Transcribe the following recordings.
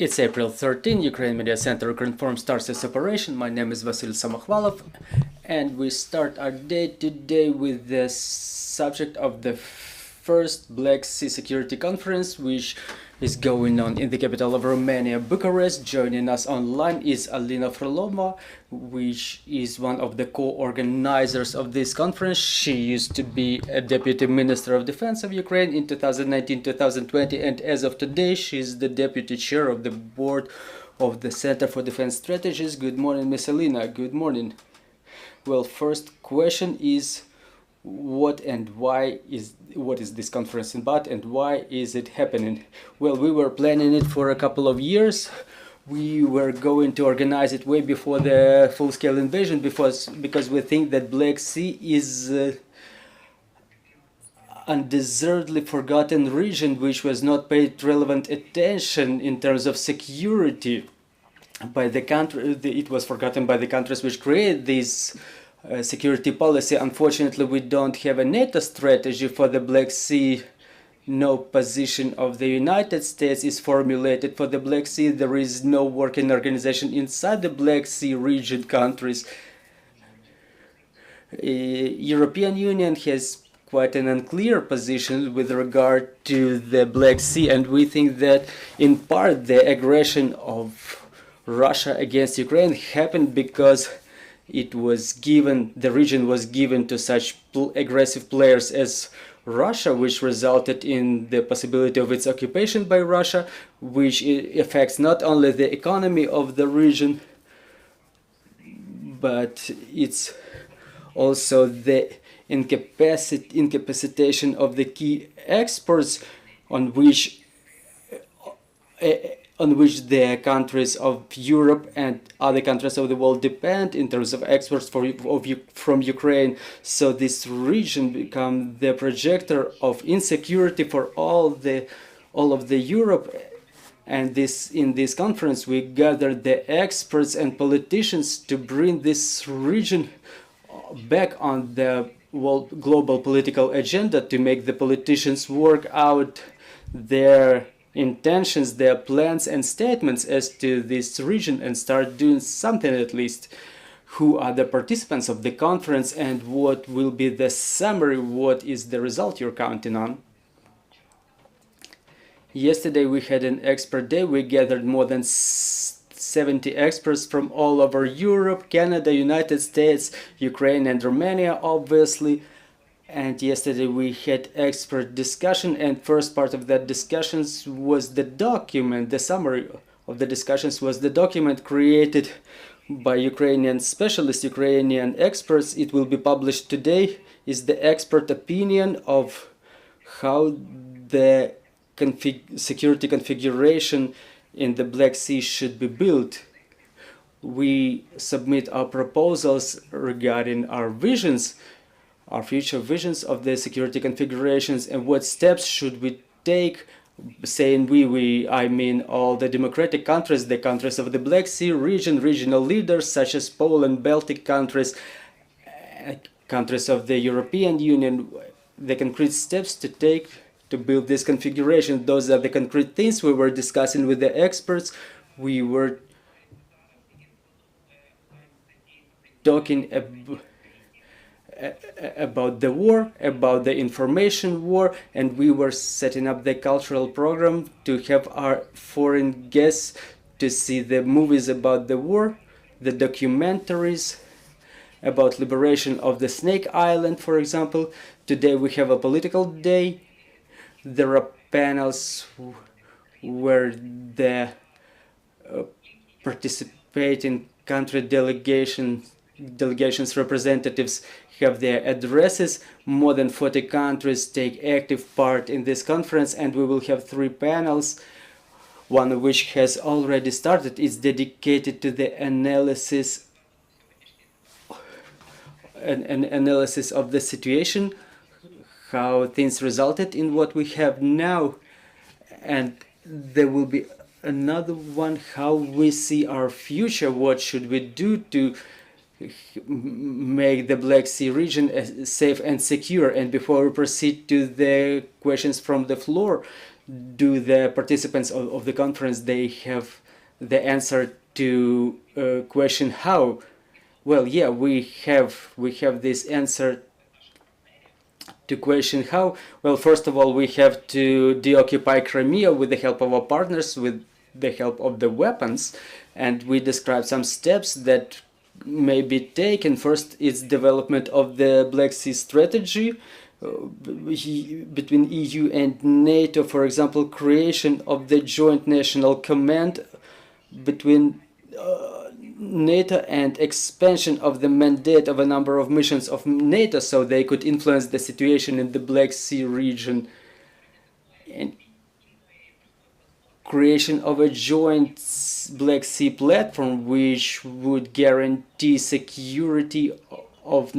It's April 13, Ukraine Media Center confirms starts its operation. My name is Vasil Samokhvalov, and we start our day today with the subject of the first Black Sea Security Conference, which is going on in the capital of Romania, Bucharest. Joining us online is Alina Frolova, which is one of the co-organizers of this conference. She used to be a Deputy Minister of Defense of Ukraine in 2019-2020, and as of today, she's the Deputy Chair of the Board of the Center for Defense Strategies. Good morning, Miss Alina. Good morning. Well, first question is, what is this conference about and why is it happening? Well, we were planning it for a couple of years. We were going to organize it way before the full-scale invasion because we think that Black Sea is undeservedly forgotten region which was not paid relevant attention in terms of security by the country. It was forgotten by the countries which create this security policy. Unfortunately, we don't have a NATO strategy for the Black Sea. No position of the United States is formulated for the Black Sea. There is no working organization inside the Black Sea region countries. European Union has quite an unclear position with regard to the Black Sea, and we think that in part the aggression of Russia against Ukraine happened because the region was given to such aggressive players as Russia, which resulted in the possibility of its occupation by Russia, which affects not only the economy of the region, but it's also the incapacitation of the key exports on which the countries of Europe and other countries of the world depend in terms of exports from Ukraine. So this region becomes the projector of insecurity for all of the Europe. And in this conference we gathered the experts and politicians to bring this region back on the global political agenda, to make the politicians work out their intentions, their plans and statements as to this region and start doing something at least. Who are the participants of the conference and what will be the summary? What is the result you're counting on? Yesterday we had an expert day. We gathered more than 70 experts from all over Europe, Canada, United States, Ukraine and Romania, obviously. And yesterday we had expert discussion, and first part of that discussions was the document. The summary of the discussions was the document created by Ukrainian specialists, Ukrainian experts. It will be published today. Is the expert opinion of how the security configuration in the Black Sea should be built. We submit our proposals regarding our visions, our future visions of the security configurations, and what steps should we take. Saying I mean all the democratic countries, the countries of the Black Sea region, regional leaders such as Poland, Baltic countries, countries of the European Union, the concrete steps to take to build this configuration. Those are the concrete things we were discussing with the experts. We were talking about the war, about the information war, and we were setting up the cultural program to have our foreign guests to see the movies about the war, the documentaries about liberation of the Snake Island, for example. Today we have a political day. There are panels where the participating country delegations representatives have their addresses. More than 40 countries take active part in this conference, and we will have 3 panels, one of which has already started. It's dedicated to the analysis of the situation, how things resulted in what we have now. And there will be another one, how we see our future, what should we do to make the Black Sea region safe and secure. And before we proceed to the questions from the floor, do the participants of the conference they have the answer to question how? Well, yeah, we have this answer to question how. Well, first of all, we have to deoccupy Crimea with the help of our partners, with the help of the weapons, and we describe some steps that may be taken. First, it's development of the Black Sea strategy between EU and NATO, for example, creation of the joint national command between NATO and expansion of the mandate of a number of missions of NATO so they could influence the situation in the Black Sea region, and creation of a joint Black Sea platform which would guarantee security of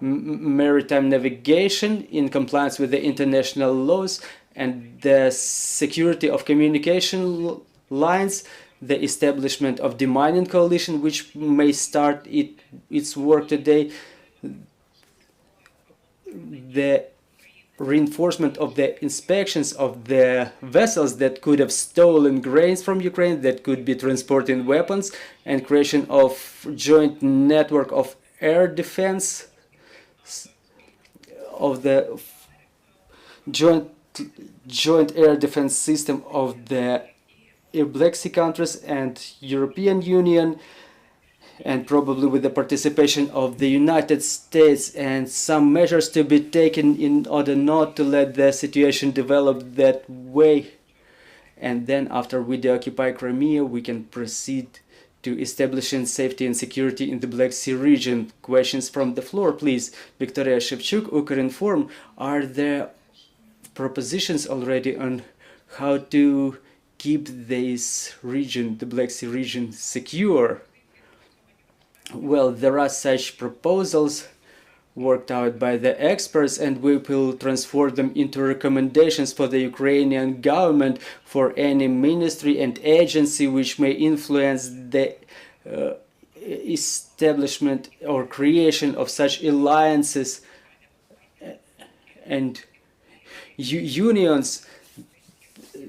maritime navigation in compliance with the international laws and the security of communication lines, the establishment of demining coalition which may start its work today, the reinforcement of the inspections of the vessels that could have stolen grains from Ukraine, that could be transporting weapons, and creation of joint network of air defense, of the joint air defense system of the Black Sea countries and European Union, and probably with the participation of the United States, and some measures to be taken in order not to let the situation develop that way. And then after we deoccupy Crimea, we can proceed to establishing safety and security in the Black Sea region. Questions from the floor, please. Victoria Shevchuk, Ukrinform. Are there propositions already on how to keep this region, the Black Sea region, secure? Well, there are such proposals worked out by the experts, and we will transform them into recommendations for the Ukrainian government, for any ministry and agency which may influence the establishment or creation of such alliances and unions,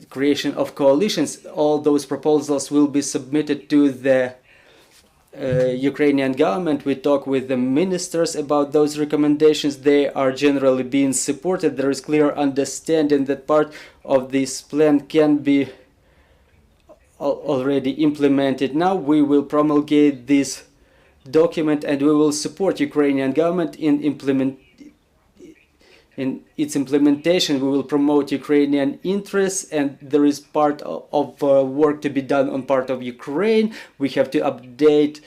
creation of coalitions. All those proposals will be submitted to the Ukrainian government. We talk with the ministers about those recommendations. They are generally being supported. There is clear understanding that part of this plan can be already implemented. Now we will promulgate this document and we will support Ukrainian government in its implementation. We will promote Ukrainian interests, and there is part of work to be done on part of Ukraine. We have to update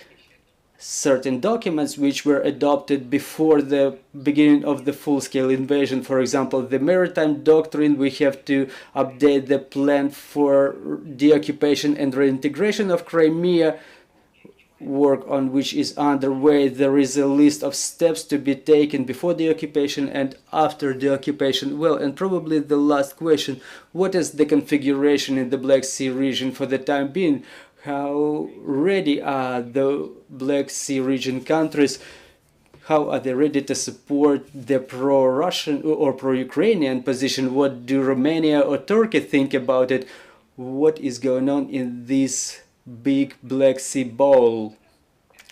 certain documents which were adopted before the beginning of the full-scale invasion. For example, the maritime doctrine. We have to update the plan for deoccupation and reintegration of Crimea, work on which is underway. There is a list of steps to be taken before the occupation and after the occupation. Well, and probably the last question, what is the configuration in the Black Sea region for the time being? How ready are the Black Sea region countries? How are they ready to support the pro-Russian or pro-Ukrainian position? What do Romania or Turkey think about it? What is going on in this big Black Sea bowl?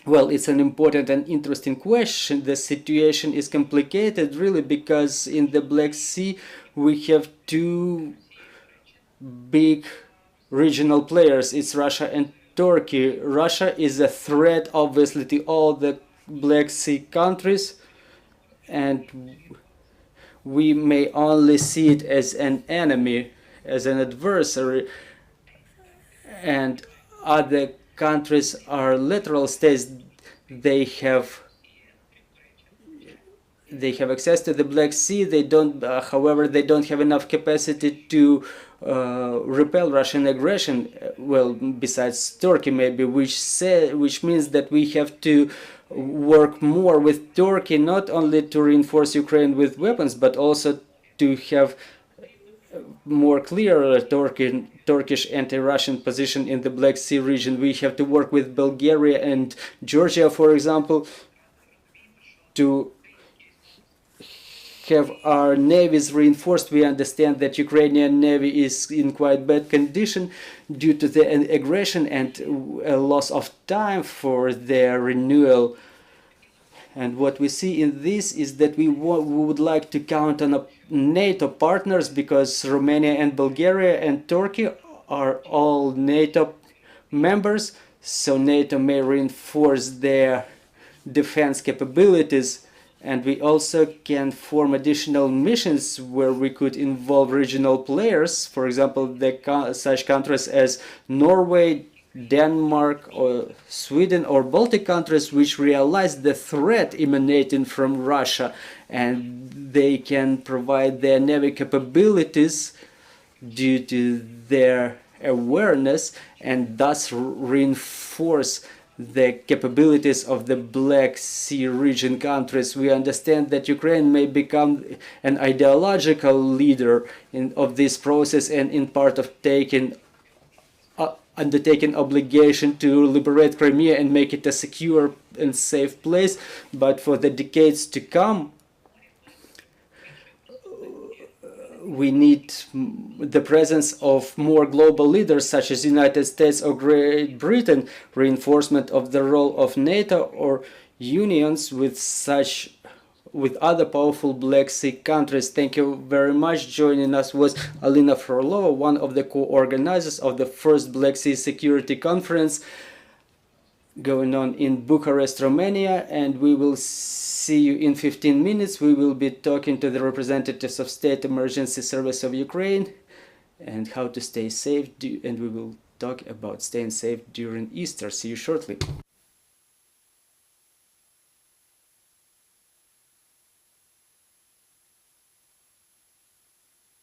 Well, it's an important and interesting question. The situation is complicated really because in the Black Sea we have two big regional players. It's Russia and Turkey. Russia is a threat obviously to all the Black Sea countries, and we may only see it as an enemy, as an adversary, and other countries are littoral states. They have access to the Black Sea. They don't, however, they don't have enough capacity to repel Russian aggression. Well, besides Turkey, maybe, which means that we have to work more with Turkey, not only to reinforce Ukraine with weapons, but also to have more clear Turkish anti-Russian position in the Black Sea region. We have to work with Bulgaria and Georgia, for example, to have our navies reinforced. We understand that Ukrainian navy is in quite bad condition due to the aggression and a loss of time for their renewal. And what we see in this is that we would like to count on NATO partners, because Romania and Bulgaria and Turkey are all NATO members, so NATO may reinforce their defense capabilities. And we also can form additional missions where we could involve regional players, for example, such countries as Norway, Denmark, or Sweden, or Baltic countries, which realize the threat emanating from Russia, and they can provide their navy capabilities due to their awareness, and thus reinforce the capabilities of the Black Sea region countries. We understand that Ukraine may become an ideological leader of this process, and in part of undertaking obligation to liberate Crimea and make it a secure and safe place. But for the decades to come, we need the presence of more global leaders such as the United States or Great Britain, reinforcement of the role of NATO, or unions with other powerful Black Sea countries. Thank you very much. Joining us was Alina Frolova, one of the co-organizers of the first Black Sea Security Conference going on in Bucharest, Romania, and we will see you in 15 minutes. We will be talking to the representatives of State Emergency Service of Ukraine and how to stay safe, and we will talk about staying safe during Easter. See you shortly.